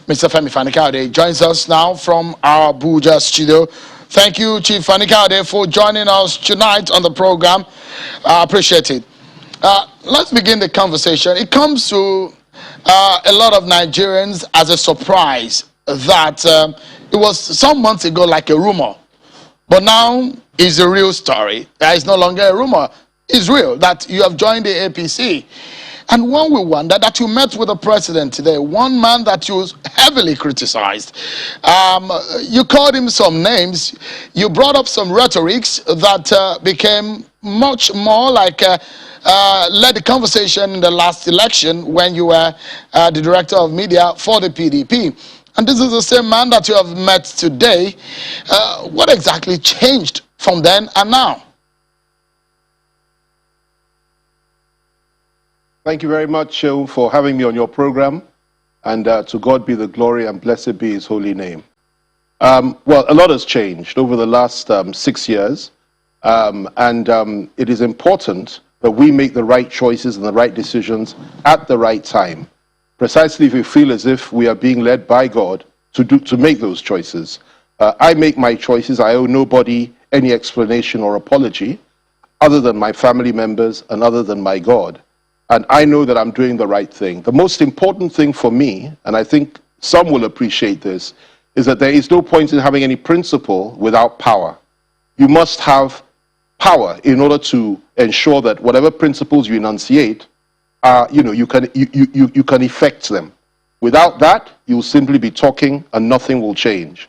Mr. FaniKayode joins us now from our Abuja studio. Thank you, Chief FaniKayode, for joining us tonight on the program. I appreciate it. Let's begin the conversation. It comes to a lot of Nigerians as a surprise that it was some months ago like a rumor, but now it's a real story. It's no longer a rumor. It's real that you have joined the APC. And one will wonder that you met with the president today, one man that you heavily criticized. You called him some names. You brought up some rhetorics that became much more like led the conversation in the last election when you were the director of media for the PDP. And this is the same man that you have met today. What exactly changed from then and now? Thank you very much, for having me on your program, and to God be the glory and blessed be his holy name. Well, a lot has changed over the last 6 years, and it is important that we make the right choices and the right decisions at the right time, precisely if we feel as if we are being led by God to make those choices. I make my choices. I owe nobody any explanation or apology other than my family members and other than my God. And I know that I'm doing the right thing. The most important thing for me, and I think some will appreciate this, is that there is no point in having any principle without power. You must have power in order to ensure that whatever principles you enunciate, you can effect them. Without that, you'll simply be talking and nothing will change.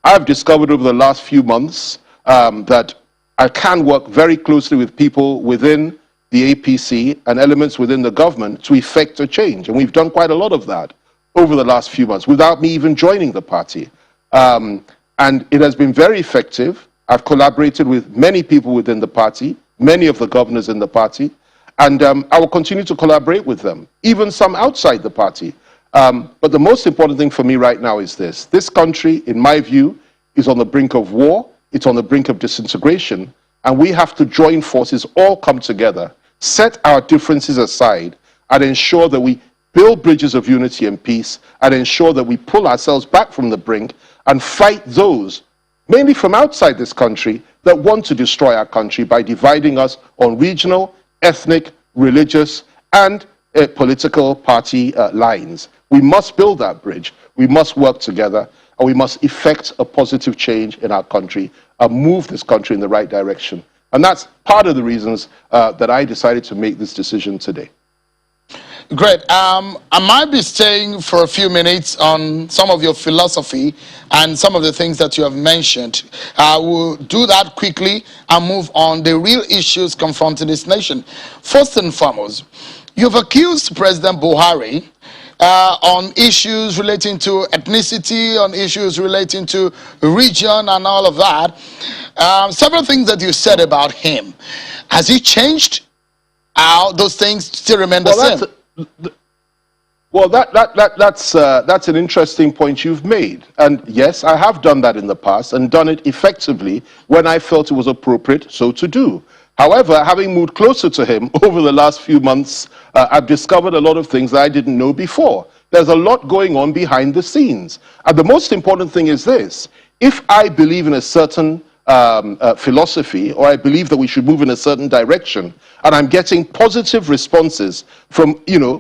I've discovered over the last few months that I can work very closely with people within the APC and elements within the government to effect a change. And we've done quite a lot of that over the last few months without me even joining the party. And it has been very effective. I've collaborated with many people within the party, many of the governors in the party, and I will continue to collaborate with them, even some outside the party. But the most important thing for me right now is this. This country, in my view, is on the brink of war. It's on the brink of disintegration. And we have to join forces, all come together, set our differences aside, and ensure that we build bridges of unity and peace, and ensure that we pull ourselves back from the brink and fight those, mainly from outside this country, that want to destroy our country by dividing us on regional, ethnic, religious, and political party lines. We must build that bridge. We must work together, and we must effect a positive change in our country and move this country in the right direction. And that's part of the reasons that I decided to make this decision today. Great. I might be staying for a few minutes on some of your philosophy and some of the things that you have mentioned. I will do that quickly and move on the real issues confronting this nation. First and foremost, you've accused President Buhari on issues relating to ethnicity, on issues relating to region and all of that. Several things that you said about him. Has he changed? Those things still remain the same? That's an interesting point you've made. And yes, I have done that in the past and done it effectively when I felt it was appropriate so to do. However, having moved closer to him over the last few months, I've discovered a lot of things that I didn't know before. There's a lot going on behind the scenes. And the most important thing is this. If I believe in a certain philosophy, or I believe that we should move in a certain direction, and I'm getting positive responses from,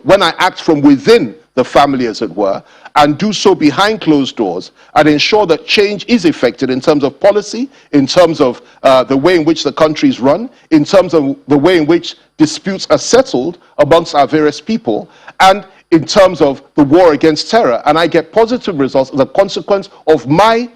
when I act from within the family, as it were, and do so behind closed doors, and ensure that change is effected in terms of policy, in terms of the way in which the country is run, in terms of the way in which disputes are settled amongst our various people, and in terms of the war against terror, and I get positive results as a consequence of my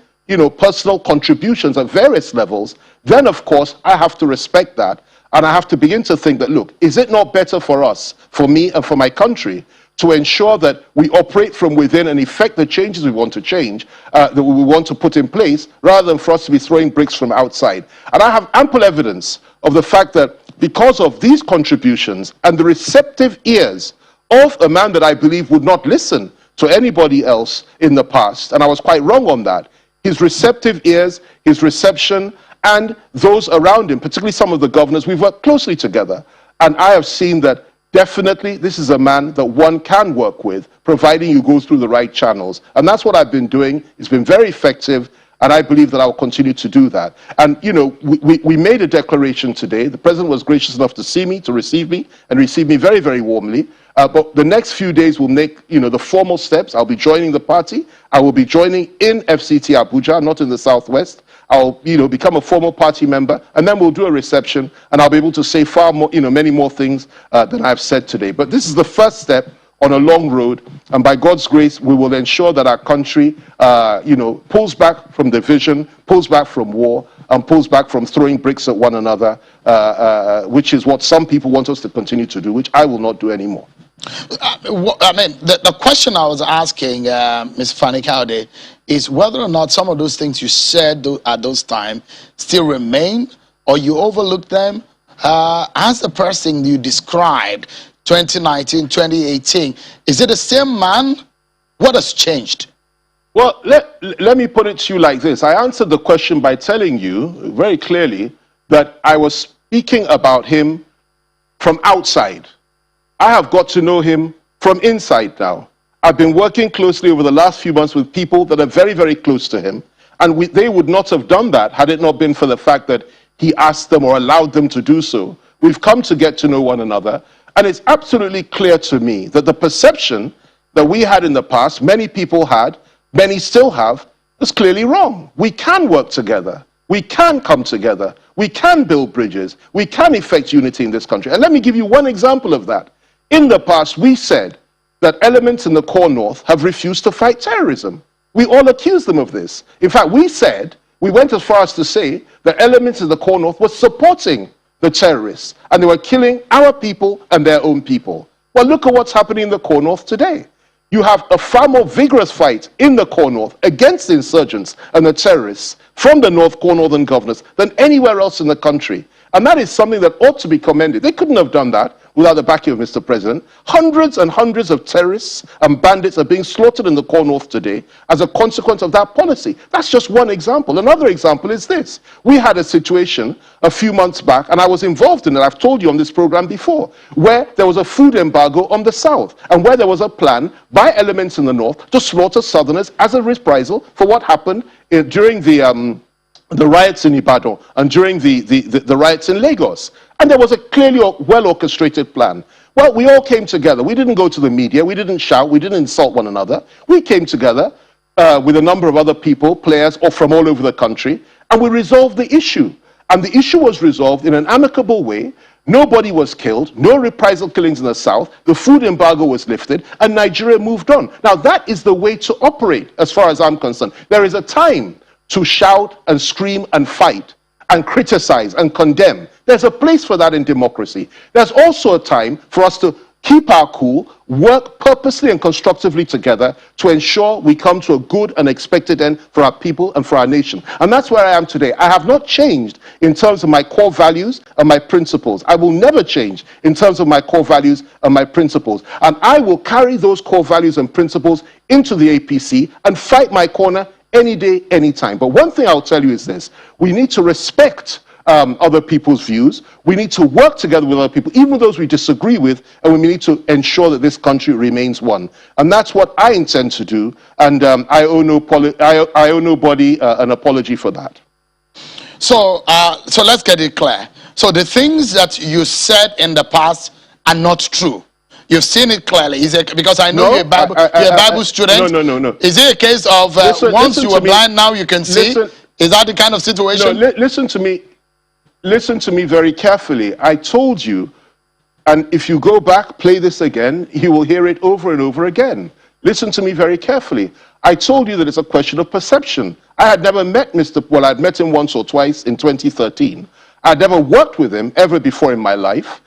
personal contributions at various levels, then of course I have to respect that, and I have to begin to think that, look, is it not better for us, for me and for my country, to ensure that we operate from within and effect the changes we want to change, that we want to put in place, rather than for us to be throwing bricks from outside. And I have ample evidence of the fact that because of these contributions and the receptive ears of a man that I believe would not listen to anybody else in the past, and I was quite wrong on that, his receptive ears, his reception, and those around him, particularly some of the governors, we've worked closely together. And I have seen that definitely this is a man that one can work with, providing you go through the right channels. And that's what I've been doing. It's been very effective, and I believe that I'll continue to do that. And, you know, we made a declaration today. The president was gracious enough to see me, to receive me, and receive me very, very warmly. But the next few days will make, you know, the formal steps. I'll be joining the party. I will be joining in FCT Abuja, not in the Southwest. I'll, you know, become a formal party member, and then we'll do a reception, and I'll be able to say far more, you know, many more things than I've said today. But this is the first step on a long road, and by God's grace, we will ensure that our country, you know, pulls back from division, pulls back from war, and pulls back from throwing bricks at one another, which is what some people want us to continue to do, which I will not do anymore. I mean, the question I was asking, Ms. FaniKayode, is whether or not some of those things you said at those times still remain, or you overlooked them. As the person you described, 2019, 2018, is it the same man? What has changed? Well, let me put it to you like this. I answered the question by telling you very clearly that I was speaking about him from outside. I have got to know him from inside now. I've been working closely over the last few months with people that are very, very close to him. And they would not have done that had it not been for the fact that he asked them or allowed them to do so. We've come to get to know one another. And it's absolutely clear to me that the perception that we had in the past, many people had, many still have, is clearly wrong. We can work together. We can come together. We can build bridges. We can effect unity in this country. And let me give you one example of that. In the past, we said that elements in the core north have refused to fight terrorism. We all accused them of this. In fact, we went as far as to say that elements in the core north were supporting the terrorists, and they were killing our people and their own people. Well, look at what's happening in the core north today. You have a far more vigorous fight in the core north against the insurgents and the terrorists from the North core northern governors than anywhere else in the country. And that is something that ought to be commended. They couldn't have done that without the backing of Mr. President. Hundreds and hundreds of terrorists and bandits are being slaughtered in the core north today as a consequence of that policy. That's just one example. Another example is this. We had a situation a few months back, and I was involved in it, I've told you on this program before, where there was a food embargo on the south, and where there was a plan by elements in the north to slaughter southerners as a reprisal for what happened during the riots in Ibadan and during the riots in Lagos. And there was a clearly well-orchestrated plan. Well, we all came together. We didn't go to the media. We didn't shout. We didn't insult one another. We came together with a number of other people, players from all over the country, and we resolved the issue. And the issue was resolved in an amicable way. Nobody was killed, no reprisal killings in the south, the food embargo was lifted, and Nigeria moved on. Now, that is the way to operate, as far as I'm concerned. There is a time to shout and scream and fight and criticize and condemn. There's a place for that in democracy. There's also a time for us to keep our cool, work purposely and constructively together to ensure we come to a good and expected end for our people and for our nation. And that's where I am today. I have not changed in terms of my core values and my principles. I will never change in terms of my core values and my principles. And I will carry those core values and principles into the APC and fight my corner any day, any time. But one thing I'll tell you is this. We need to respect other people's views. We need to work together with other people, even those we disagree with, and we need to ensure that this country remains one. And that's what I intend to do, and I owe nobody an apology for that. So let's get it clear. So the things that you said in the past are not true. You've seen it clearly. Is it because I know you're a Bible student? No. Is it a case of once you were blind, now you can see? Is that the kind of situation? No, listen to me. Listen to me very carefully. I told you, and if you go back, play this again, you will hear it over and over again. Listen to me very carefully. I told you that it's a question of perception. I had never met I'd met him once or twice in 2013. I'd never worked with him ever before in my life.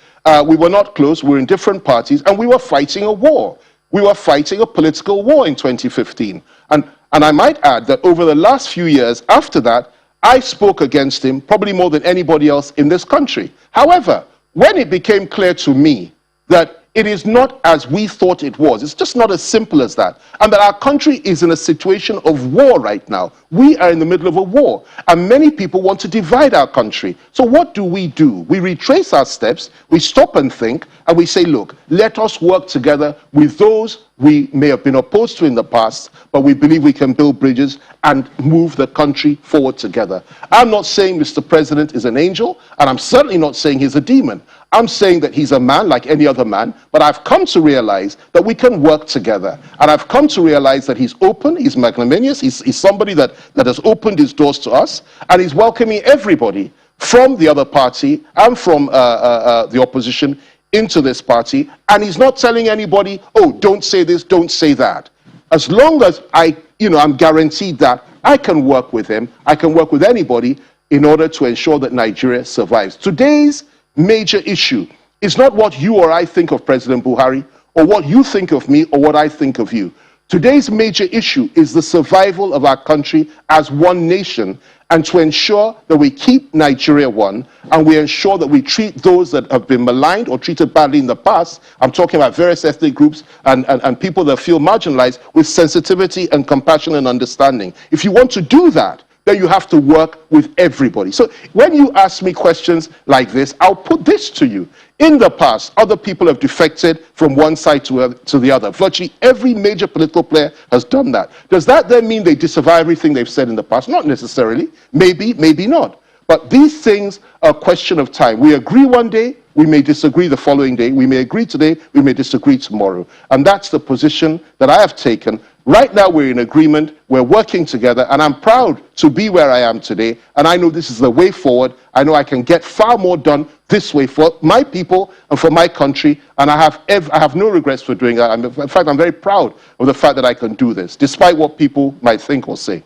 We were not close, we were in different parties, and we were fighting a war. We were fighting a political war in 2015. And I might add that over the last few years after that, I spoke against him probably more than anybody else in this country. However, when it became clear to me that it is not as we thought it was. It's just not as simple as that. And that our country is in a situation of war right now. We are in the middle of a war. And many people want to divide our country. So what do? We retrace our steps, we stop and think, and we say, look, let us work together with those we may have been opposed to in the past, but we believe we can build bridges and move the country forward together. I'm not saying Mr. President is an angel, and I'm certainly not saying he's a demon. I'm saying that he's a man like any other man, but I've come to realize that we can work together. And I've come to realize that he's open, he's magnanimous, he's somebody that has opened his doors to us, and he's welcoming everybody from the other party and from the opposition into this party, and he's not telling anybody, oh, don't say this, don't say that. As long as I'm guaranteed that I can work with him, I can work with anybody in order to ensure that Nigeria survives. Today's major issue is not what you or I think of President Buhari, or what you think of me, or what I think of you. Today's major issue is the survival of our country as one nation, and to ensure that we keep Nigeria one, and we ensure that we treat those that have been maligned or treated badly in the past, I'm talking about various ethnic groups and people that feel marginalized, with sensitivity and compassion and understanding. If you want to do that, then you have to work with everybody. So when you ask me questions like this, I'll put this to you. In the past, other people have defected from one side to the other. Virtually every major political player has done that. Does that then mean they disavow everything they've said in the past? Not necessarily. Maybe, maybe not. But these things are a question of time. We agree one day, we may disagree the following day. We may agree today, we may disagree tomorrow. And that's the position that I have taken. Right now we're in agreement, we're working together, and I'm proud to be where I am today, and I know this is the way forward. I know I can get far more done this way for my people and for my country, and I have no regrets for doing that. In fact, I'm very proud of the fact that I can do this, despite what people might think or say.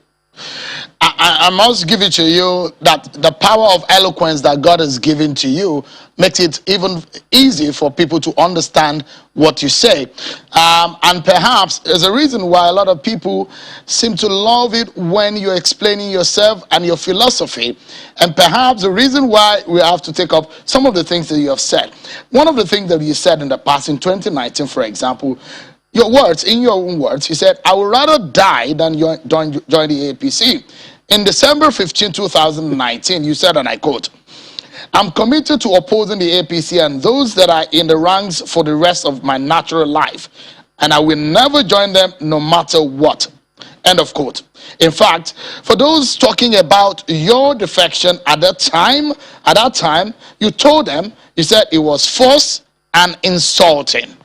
I must give it to you that the power of eloquence that God has given to you makes it even easy for people to understand what you say. And perhaps there's a reason why a lot of people seem to love it when you're explaining yourself and your philosophy. And perhaps the reason why we have to take up some of the things that you have said. One of the things that you said in the past, in 2019, for example, your words, in your own words, you said, I would rather die than join the APC. In December 15, 2019, you said, and I quote, I'm committed to opposing the APC and those that are in the ranks for the rest of my natural life, and I will never join them no matter what. End of quote. In fact, for those talking about your defection at that time, you told them, you said it was false and insulting.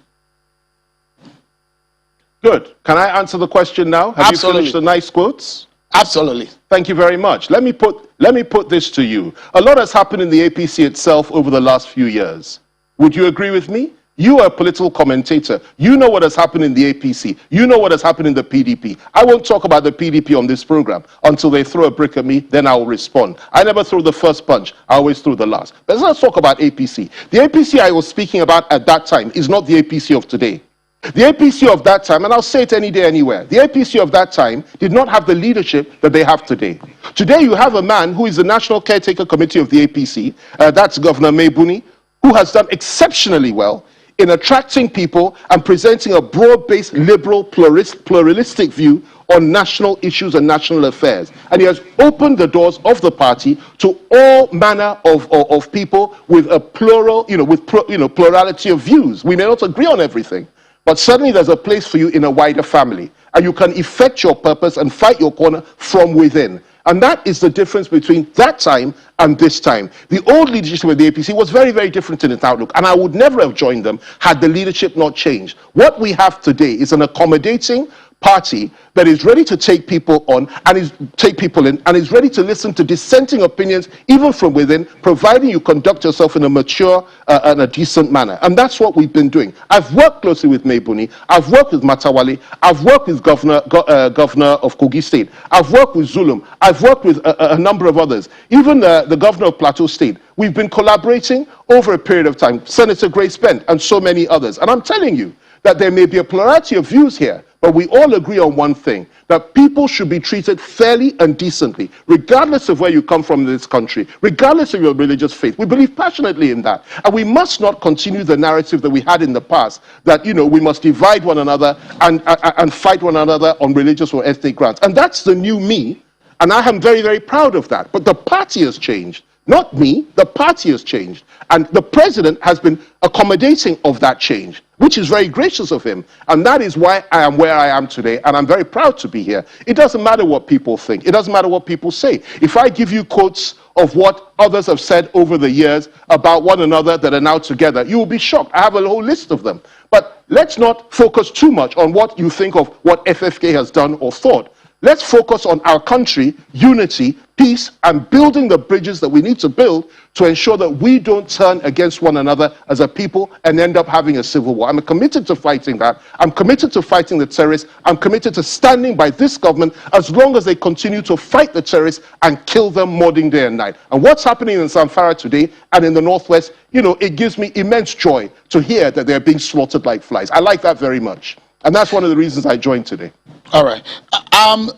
Good. Can I answer the question now? Have Absolutely. You finished the nice quotes? Absolutely. Thank you very much. Let me put this to you. A lot has happened in the APC itself over the last few years. Would you agree with me? You are a political commentator. You know what has happened in the APC. You know what has happened in the PDP. I won't talk about the PDP on this program until they throw a brick at me, then I will respond. I never throw the first punch. I always throw the last. But let's talk about APC. The APC I was speaking about at that time is not the APC of today. The APC of that time, and I'll say it any day, anywhere, the APC of that time did not have the leadership that they have today. Today you have a man who is the National Caretaker Committee of the APC, that's Governor Maybuni, who has done exceptionally well in attracting people and presenting a broad-based, liberal, pluralistic view on national issues and national affairs. And he has opened the doors of the party to all manner of people with a plurality of views. We may not agree on everything, but certainly there's a place for you in a wider family. And you can effect your purpose and fight your corner from within. And that is the difference between that time and this time. The old leadership of the APC was very, very different in its outlook. And I would never have joined them had the leadership not changed. What we have today is an accommodating party that is ready to take people on and take people in and is ready to listen to dissenting opinions even from within, providing you conduct yourself in a mature and a decent manner. And that's what we've been doing. I've worked closely with Maybuni, I've worked with Matawale, I've worked with Governor of Kogi State, I've worked with Zulum, I've worked with a number of others, even the Governor of Plateau State. We've been collaborating over a period of time, Senator Grace Bent and so many others. And I'm telling you that there may be a plurality of views here, But we all agree on one thing, that people should be treated fairly and decently, regardless of where you come from in this country, regardless of your religious faith. We believe passionately in that. And we must not continue the narrative that we had in the past, that, you know, we must divide one another and fight one another on religious or ethnic grounds. And that's the new me, and I am very, very proud of that. But the party has changed. Not me, the party has changed. And the president has been accommodating of that change, which is very gracious of him. And that is why I am where I am today, and I'm very proud to be here. It doesn't matter what people think. It doesn't matter what people say. If I give you quotes of what others have said over the years about one another that are now together, you will be shocked. I have a whole list of them. But let's not focus too much on what you think of what FFK has done or thought. Let's focus on our country, unity, peace, and building the bridges that we need to build to ensure that we don't turn against one another as a people and end up having a civil war. I'm committed to fighting that. I'm committed to fighting the terrorists. I'm committed to standing by this government as long as they continue to fight the terrorists and kill them morning, day and night. And what's happening in Zamfara today and in the Northwest, you know, it gives me immense joy to hear that they're being slaughtered like flies. I like that very much. And that's one of the reasons I joined today. All right.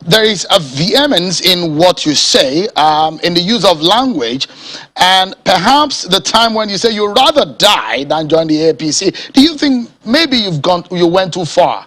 There is a vehemence in what you say, in the use of language, and perhaps the time when you say you'd rather die than join the APC. Do you think maybe you went too far?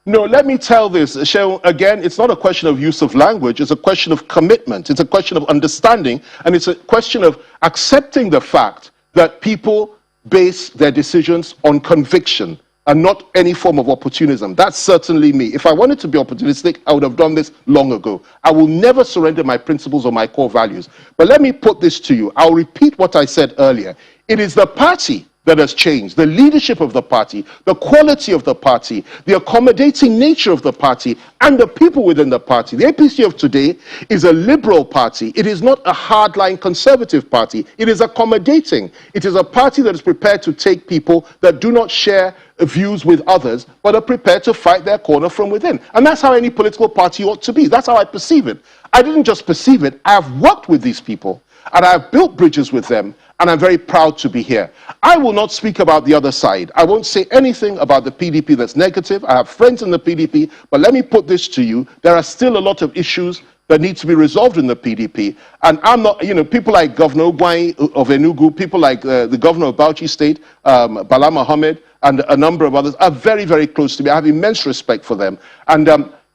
No, let me tell this, Shehu, again, it's not a question of use of language, it's a question of commitment, it's a question of understanding, and it's a question of accepting the fact that people base their decisions on conviction and not any form of opportunism. That's certainly me. If I wanted to be opportunistic, I would have done this long ago. I will never surrender my principles or my core values. But let me put this to you. I'll repeat what I said earlier. It is the party that has changed, the leadership of the party, the quality of the party, the accommodating nature of the party, and the people within the party. The APC of today is a liberal party. It is not a hardline conservative party. It is accommodating. It is a party that is prepared to take people that do not share views with others, but are prepared to fight their corner from within. And that's how any political party ought to be. That's how I perceive it. I didn't just perceive it. I have worked with these people, and I have built bridges with them, and I'm very proud to be here. I will not speak about the other side. I won't say anything about the PDP that's negative. I have friends in the PDP, but let me put this to you. There are still a lot of issues that need to be resolved in the PDP. And I'm not, you know, people like Governor Ogwai of Enugu, people like the governor of Bauchi State, Bala Mohammed, and a number of others are very, very close to me. I have immense respect for them. And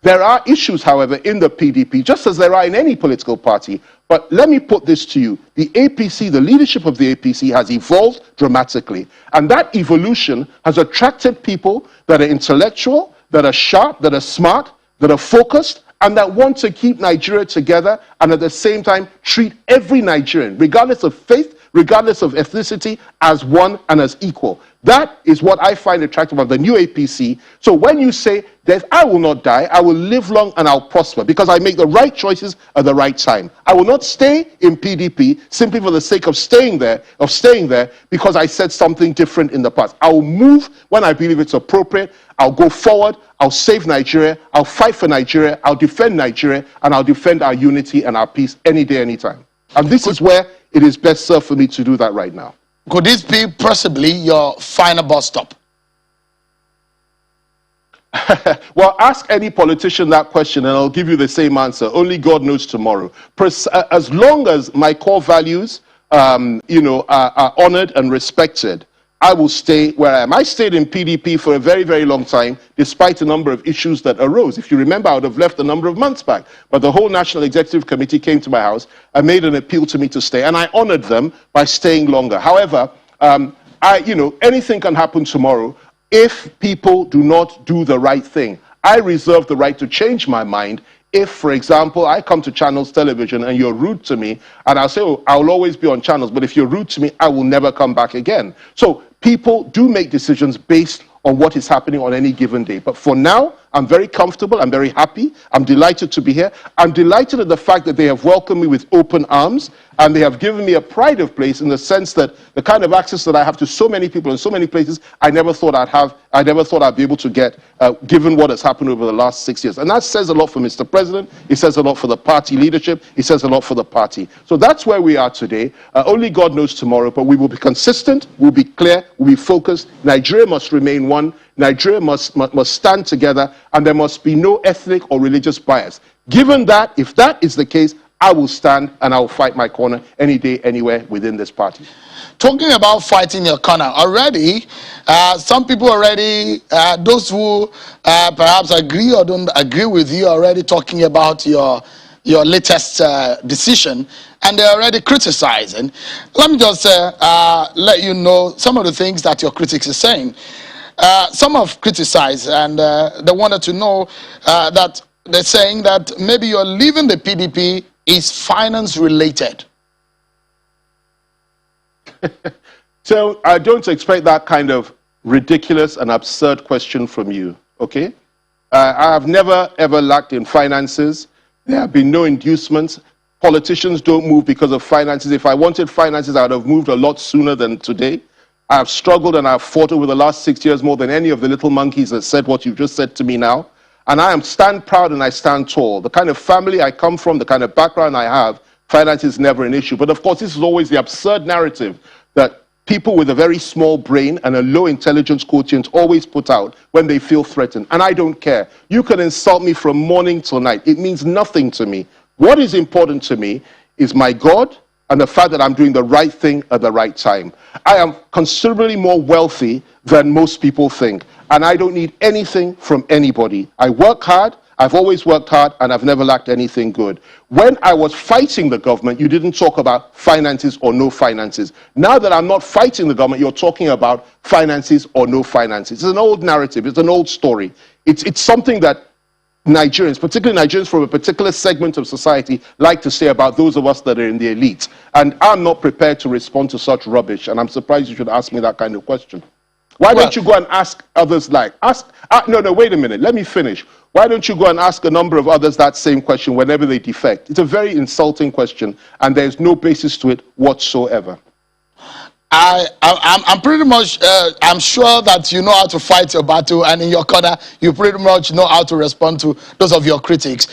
there are issues, however, in the PDP, just as there are in any political party. But let me put this to you. The APC, the leadership of the APC has evolved dramatically. And that evolution has attracted people that are intellectual, that are sharp, that are smart, that are focused, and that want to keep Nigeria together and at the same time treat every Nigerian, regardless of faith, regardless of ethnicity, as one and as equal. That is what I find attractive of the new APC. So when you say that I will not die, I will live long and I'll prosper because I make the right choices at the right time. I will not stay in PDP simply for the sake of staying there because I said something different in the past. I will move when I believe it's appropriate. I'll go forward. I'll save Nigeria. I'll fight for Nigeria. I'll defend Nigeria, and I'll defend our unity and our peace any day, anytime. And this is where it is best served for me to do that right now. Could this be possibly your final bus stop? Well, ask any politician that question and I'll give you the same answer. Only God knows tomorrow. As long as my core values are honored and respected, I will stay where I am. I stayed in PDP for a very, very long time, despite a number of issues that arose. If you remember, I would have left a number of months back. But the whole National Executive Committee came to my house and made an appeal to me to stay. And I honored them by staying longer. However, anything can happen tomorrow if people do not do the right thing. I reserve the right to change my mind if, for example, I come to Channels Television and you're rude to me, and I'll say, oh, I'll always be on Channels, but if you're rude to me, I will never come back again. So people do make decisions based on what is happening on any given day. But for now, I'm very comfortable. I'm very happy. I'm delighted to be here. I'm delighted at the fact that they have welcomed me with open arms, and they have given me a pride of place in the sense that the kind of access that I have to so many people in so many places, I never thought I'd have. I never thought I'd be able to get, given what has happened over the last 6 years. And that says a lot for Mr. President. It says a lot for the party leadership. It says a lot for the party. So that's where we are today. Only God knows tomorrow, but we will be consistent. We'll be clear. We'll be focused. Nigeria must remain one. Nigeria must stand together, and there must be no ethnic or religious bias. Given that, if that is the case, I will stand and I will fight my corner any day, anywhere within this party. Talking about fighting your corner, already, some people already, those who perhaps agree or don't agree with you, already talking about your latest decision, and they're already criticizing. Let me just let you know some of the things that your critics are saying. Some have criticized, and they wanted to know that they're saying that maybe you're leaving the PDP is finance related. So I don't expect that kind of ridiculous and absurd question from you, okay? I have never ever lacked in finances. There have been no inducements. Politicians don't move because of finances. If I wanted finances, I would have moved a lot sooner than today. I have struggled and I have fought over the last 6 years more than any of the little monkeys that said what you've just said to me now. And I stand proud and I stand tall. The kind of family I come from, the kind of background I have, finance is never an issue. But of course, this is always the absurd narrative that people with a very small brain and a low intelligence quotient always put out when they feel threatened. And I don't care. You can insult me from morning till night. It means nothing to me. What is important to me is my God and the fact that I'm doing the right thing at the right time. I am considerably more wealthy than most people think. And I don't need anything from anybody. I work hard. I've always worked hard, and I've never lacked anything good. When I was fighting the government, you didn't talk about finances or no finances. Now that I'm not fighting the government, you're talking about finances or no finances. It's an old narrative. It's an old story. It's something that Nigerians, particularly Nigerians from a particular segment of society, like to say about those of us that are in the elite. And I'm not prepared to respond to such rubbish, and I'm surprised you should ask me that kind of question. Why don't you go and ask others no, wait a minute, let me finish. Why don't you go and ask a number of others that same question whenever they defect? It's a very insulting question, and there's no basis to it whatsoever. I'm pretty much, I'm sure that you know how to fight your battle, and in your corner, you pretty much know how to respond to those of your critics.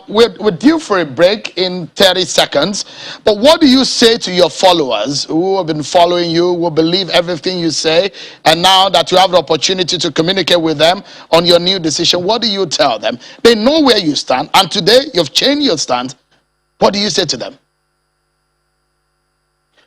We're due for a break in 30 seconds, but what do you say to your followers who have been following you, who believe everything you say, and now that you have the opportunity to communicate with them on your new decision, what do you tell them? They know where you stand, and today you've changed your stand. What do you say to them?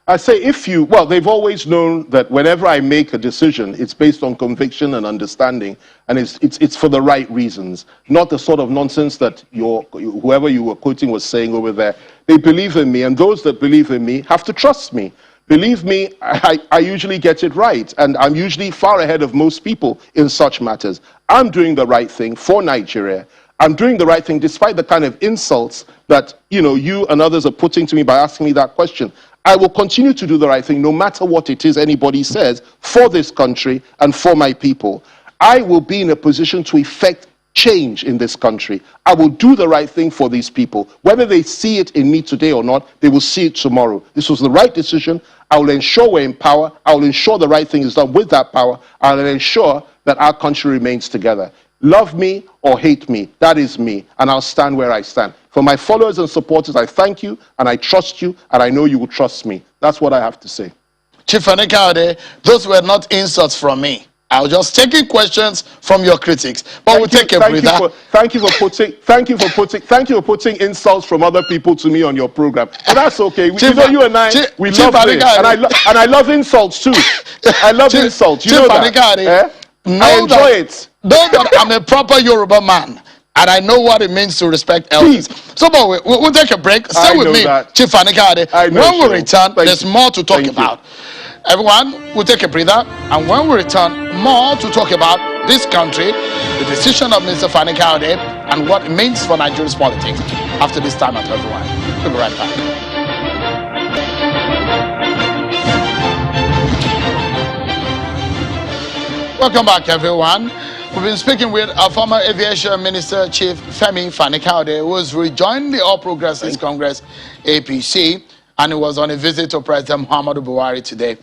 I say they've always known that whenever I make a decision, it's based on conviction and understanding, and it's for the right reasons, not the sort of nonsense that whoever you were quoting was saying over there. They believe in me, and those that believe in me have to trust me. Believe me, I usually get it right, and I'm usually far ahead of most people in such matters. I'm doing the right thing for Nigeria. I'm doing the right thing despite the kind of insults that you and others are putting to me by asking me that question. I will continue to do the right thing no matter what it is anybody says for this country and for my people. I will be in a position to effect change in this country. I will do the right thing for these people. Whether they see it in me today or not, they will see it tomorrow. This was the right decision. I will ensure we're in power. I will ensure the right thing is done with that power. I will ensure that our country remains together. Love me or hate me, that is me, and I'll stand where I stand. For my followers and supporters, I thank you, and I trust you, and I know you will trust me. That's what I have to say. Chief FaniKayode, those were not insults from me. I was just taking questions from your critics. But we'll take a breather. Thank you for putting insults from other people to me on your program. But that's okay. You and I, we love this, and I love insults too. I love insults. You know that. I enjoy it. Know that I'm a proper Yoruba man, and I know what it means to respect elders. So, but we'll take a break. Stay with me, Chief FaniKayode. When we return, there's more to talk about. Everyone, we'll take a breather, and when we return, more to talk about this country, the decision of Mr. FaniKayode, and what it means for Nigeria's politics. After this time out, everyone, we'll be right back. Welcome back, everyone. We've been speaking with our former Aviation Minister, Chief Femi FaniKayode, who has rejoined the All Progressives Congress, APC, and he was on a visit to President Muhammadu Buhari today.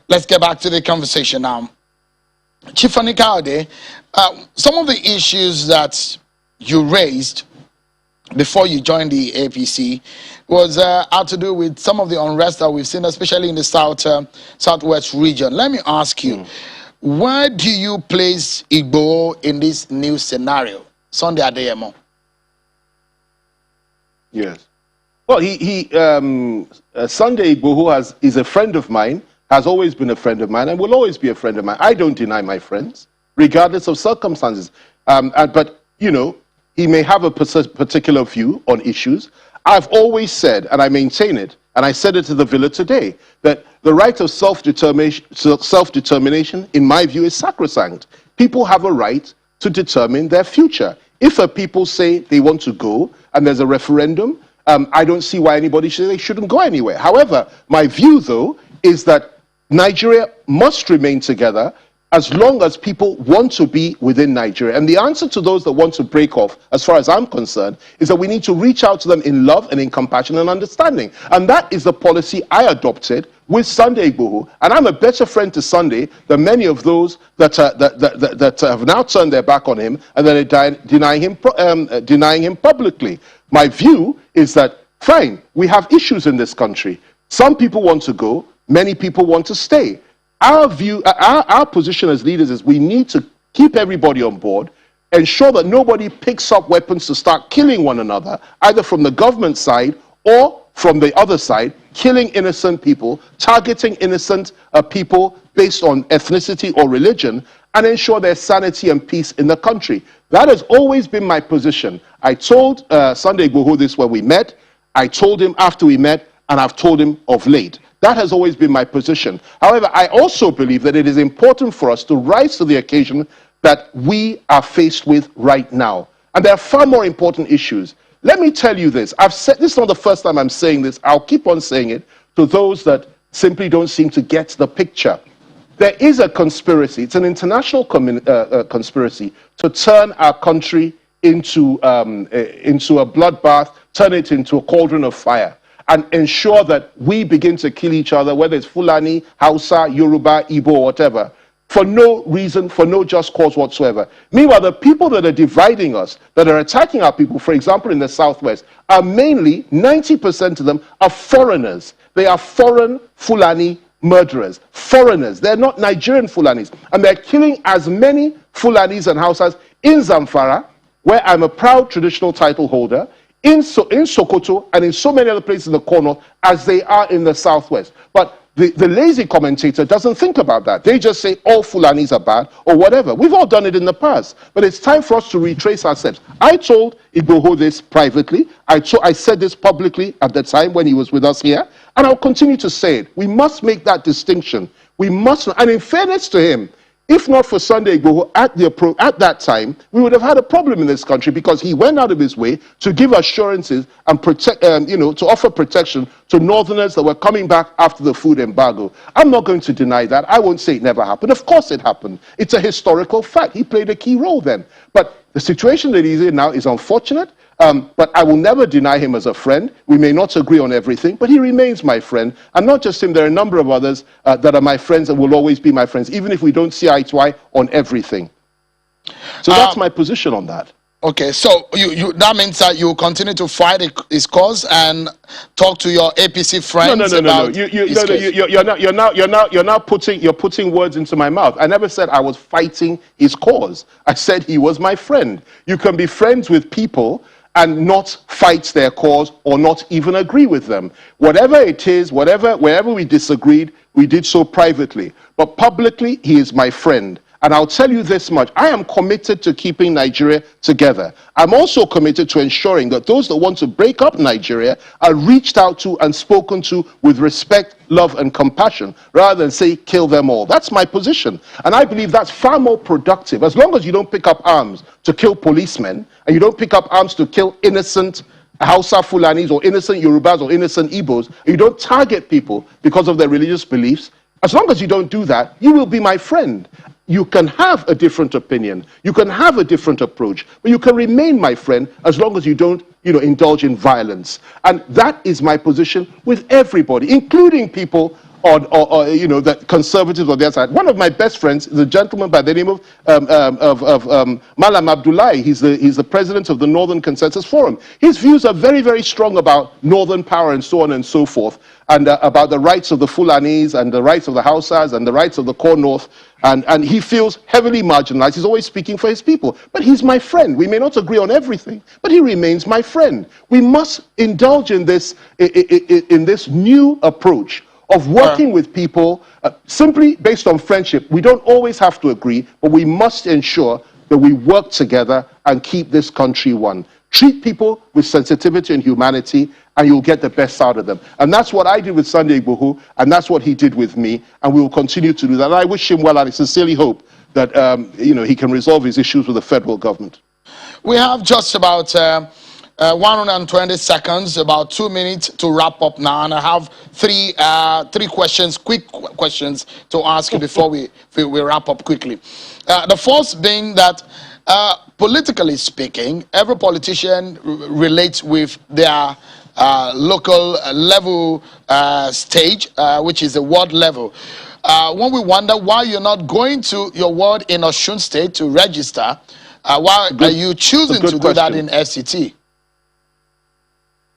Let's get back to the conversation now. Chief FaniKayode, some of the issues that you raised before you joined the APC was had to do with some of the unrest that we've seen, especially in the southwest region. Let me ask you, Where do you place Igboho in this new scenario? Sunday Adeyemo. Yes. Well, Sunday Igboho is a friend of mine, has always been a friend of mine, and will always be a friend of mine. I don't deny my friends, regardless of circumstances. But, you know, he may have a particular view on issues. I've always said, and I maintain it, and I said it to the Villa today, that the right of self-determination, in my view, is sacrosanct. People have a right to determine their future. If a people say they want to go, and there's a referendum, I don't see why anybody they shouldn't go anywhere. However, my view, though, is that Nigeria must remain together as long as people want to be within Nigeria. And the answer to those that want to break off, as far as I'm concerned, is that we need to reach out to them in love and in compassion and understanding. And that is the policy I adopted with Sunday Igboho. And I'm a better friend to Sunday than many of those that have now turned their back on him and that are denying him publicly. My view is that, fine, we have issues in this country. Some people want to go, many people want to stay. Our view, our position as leaders is we need to keep everybody on board, ensure that nobody picks up weapons to start killing one another, either from the government side or from the other side, killing innocent people, targeting innocent people based on ethnicity or religion, and ensure there's sanity and peace in the country. That has always been my position. I told Sunday Igboho this when we met, I told him after we met, and I've told him of late. That has always been my position. However, I also believe that it is important for us to rise to the occasion that we are faced with right now. And there are far more important issues. Let me tell you this. I've said this is not the first time I'm saying this. I'll keep on saying it to those that simply don't seem to get the picture. There is a conspiracy. It's an international conspiracy to turn our country into a bloodbath, turn it into a cauldron of fire, and ensure that we begin to kill each other, whether it's Fulani, Hausa, Yoruba, Igbo, or whatever, for no reason, for no just cause whatsoever. Meanwhile, the people that are dividing us, that are attacking our people, for example, in the Southwest, are mainly, 90% of them are foreigners. They are foreign Fulani murderers, foreigners. They're not Nigerian Fulanis. And they're killing as many Fulanis and Hausas in Zamfara, where I'm a proud traditional title holder, in Sokoto and in so many other places in the corner as they are in the Southwest. But the lazy commentator doesn't think about that. They just say all Fulanis are bad or whatever. We've all done it in the past. But it's time for us to retrace our steps. I told Igboho this privately. I said this publicly at the time when he was with us here. And I'll continue to say it. We must make that distinction. We must, and in fairness to him, if not for Sunday Igboho at that time, we would have had a problem in this country because he went out of his way to give assurances and to offer protection to northerners that were coming back after the food embargo. I'm not going to deny that. I won't say it never happened. Of course it happened. It's a historical fact. He played a key role then. But the situation that he's in now is unfortunate. But I will never deny him as a friend. We may not agree on everything, but he remains my friend. And not just him, there are a number of others that are my friends and will always be my friends, even if we don't see eye to eye on everything. So that's my position on that. Okay, so that means that you continue to fight his cause and talk to your APC friends. No. You're putting words into my mouth. I never said I was fighting his cause. I said he was my friend. You can be friends with people and not fight their cause or not even agree with them. Whatever it is, wherever we disagreed, we did so privately. But publicly, he is my friend. And I'll tell you this much, I am committed to keeping Nigeria together. I'm also committed to ensuring that those that want to break up Nigeria are reached out to and spoken to with respect, love, and compassion, rather than say, kill them all. That's my position. And I believe that's far more productive. As long as you don't pick up arms to kill policemen, and you don't pick up arms to kill innocent Hausa Fulanis or innocent Yorubas or innocent Igbos, and you don't target people because of their religious beliefs, as long as you don't do that, you will be my friend. You can have a different opinion, you can have a different approach, but you can remain my friend as long as you don't, indulge in violence. And that is my position with everybody, including people the conservatives on the other side. One of my best friends is a gentleman by the name of Malam Abdullahi. He's the president of the Northern Consensus Forum. His views are very, very strong about Northern power and so on and so forth, and about the rights of the Fulanis and the rights of the Hausas and the rights of the Core North. And he feels heavily marginalized. He's always speaking for his people. But he's my friend. We may not agree on everything, but he remains my friend. We must indulge in this new approach of working with people simply based on friendship. We don't always have to agree, but we must ensure that we work together and keep this country one. Treat people with sensitivity and humanity, and you'll get the best out of them. And that's what I did with Sunday Igboho, and that's what he did with me, and we will continue to do that. And I wish him well, and I sincerely hope that he can resolve his issues with the federal government. We have just about 120 seconds, about 2 minutes to wrap up now, and I have three questions, quick questions to ask you before we wrap up quickly. The first being that, politically speaking, every politician relates with their local level stage, which is the ward level. When we wonder why you're not going to your ward in Osun State to register, why are you choosing to do that in FCT?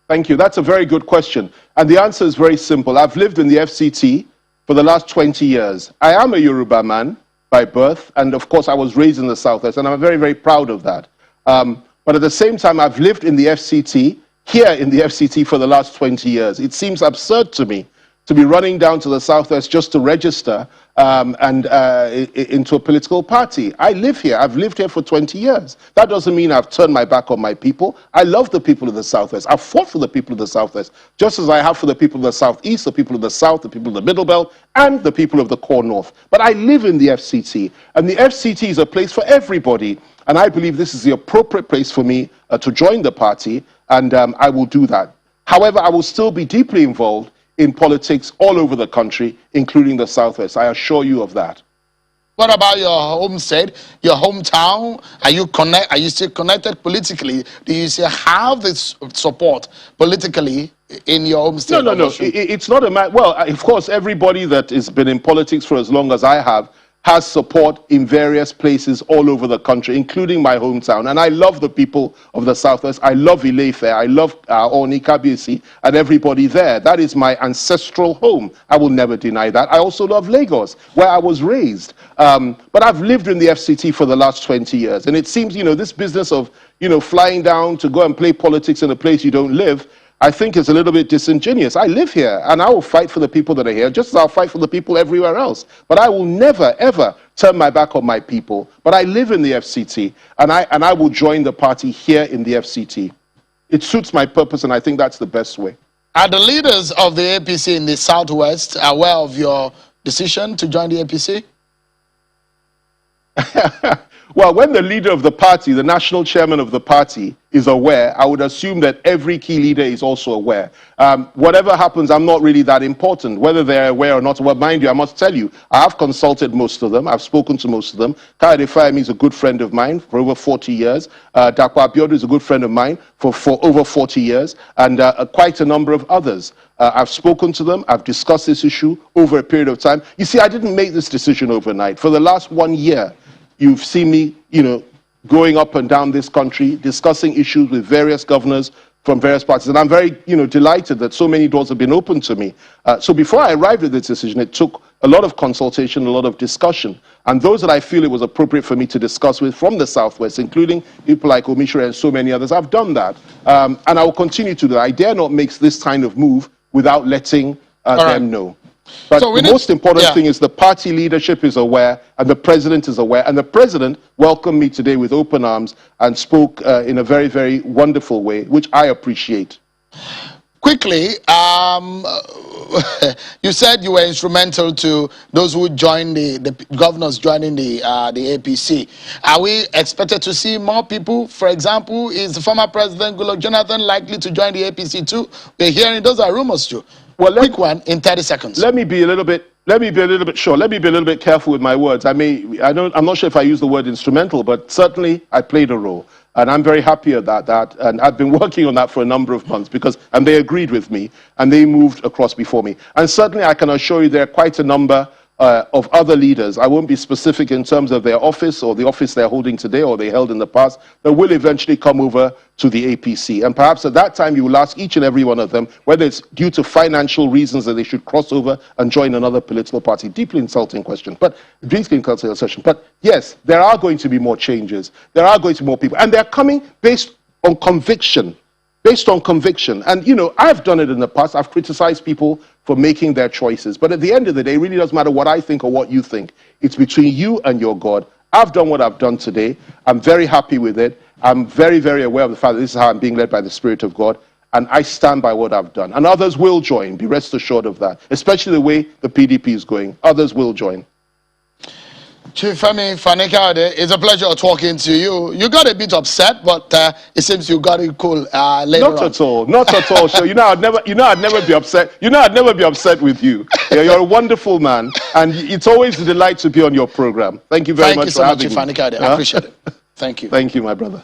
Thank you. That's a very good question. And the answer is very simple. I've lived in the FCT for the last 20 years. I am a Yoruba man by birth, and of course I was raised in the Southwest, and I'm very, very proud of that. But at the same time, I've lived in the FCT, here in the FCT for the last 20 years. It seems absurd to me to be running down to the Southwest just to register into a political party. I live here. I've lived here for 20 years. That doesn't mean I've turned my back on my people. I love the people of the Southwest. I've fought for the people of the Southwest, just as I have for the people of the Southeast, the people of the South, the people of the Middle Belt, and the people of the Core North. But I live in the FCT, and the FCT is a place for everybody. And I believe this is the appropriate place for me to join the party, and I will do that. However, I will still be deeply involved in politics all over the country, including the Southwest. I assure you of that. What about your home state, your hometown? Are you still connected politically? Do you still have this support politically in your home state? No. It's not a matter. Well, of course, everybody that has been in politics for as long as I have has support in various places all over the country, including my hometown. And I love the people of the Southwest. I love Ile-Ife. I love Oni Kabiyesi and everybody there. That is my ancestral home. I will never deny that. I also love Lagos, where I was raised. But I've lived in the FCT for the last 20 years. And it seems, this business of, flying down to go and play politics in a place you don't live, I think it's a little bit disingenuous. I live here, and I will fight for the people that are here, just as I'll fight for the people everywhere else. But I will never, ever turn my back on my people. But I live in the FCT, and I will join the party here in the FCT. It suits my purpose, and I think that's the best way. Are the leaders of the APC in the Southwest aware of your decision to join the APC? Well, when the leader of the party, the national chairman of the party, is aware, I would assume that every key leader is also aware. Whatever happens, I'm not really that important, whether they're aware or not. Well, mind you, I must tell you, I have consulted most of them. I've spoken to most of them. Kayode Fayemi is a good friend of mine for over 40 years. Dapo Abiodun is a good friend of mine for over 40 years, and quite a number of others. I've spoken to them. I've discussed this issue over a period of time. You see, I didn't make this decision overnight. For the last 1 year, you've seen me, going up and down this country, discussing issues with various governors from various parties. And I'm very, delighted that so many doors have been opened to me. So before I arrived at this decision, it took a lot of consultation, a lot of discussion. And those that I feel it was appropriate for me to discuss with from the Southwest, including people like Omishore and so many others, I've done that. And I will continue to do that. I dare not make this kind of move without letting them know. But so the most important thing is the party leadership is aware, and the president is aware, and the president welcomed me today with open arms and spoke in a very, very wonderful way, which I appreciate. Quickly, you said you were instrumental to those who joined the governors joining the APC. Are we expected to see more people? For example, is the former president Goodluck Jonathan likely to join the APC too? We're hearing those are rumors too. Well, quick one in 30 seconds. Let me be a little bit careful with my words. I'm not sure if I use the word instrumental, but certainly I played a role. And I'm very happy about that. And I've been working on that for a number of months and they agreed with me and they moved across before me. And certainly I can assure you there are quite a number of other leaders, I won't be specific in terms of their office or the office they're holding today or they held in the past, that will eventually come over to the APC. And perhaps at that time you will ask each and every one of them whether it's due to financial reasons that they should cross over and join another political party. Deeply insulting question, but deeply insulting session. But yes, there are going to be more changes. There are going to be more people. And they're coming based on conviction. Based on conviction. And, you know, I've done it in the past. I've criticized people for making their choices. But at the end of the day, it really doesn't matter what I think or what you think. It's between you and your God. I've done what I've done today. I'm very happy with it. I'm very, very aware of the fact that this is how I'm being led by the Spirit of God. And I stand by what I've done. And others will join. Be rest assured of that. Especially the way the PDP is going. Others will join. Chief FaniKayode, it's a pleasure talking to you. You got a bit upset, but it seems you got it cool later on. Not at all. Not at all. So, I'd never be upset. I'd never be upset with you. You're a wonderful man, and it's always a delight to be on your program. Thank you very much for having me. Thank you so much, Chief FaniKayode. I appreciate it. Thank you. Thank you, my brother.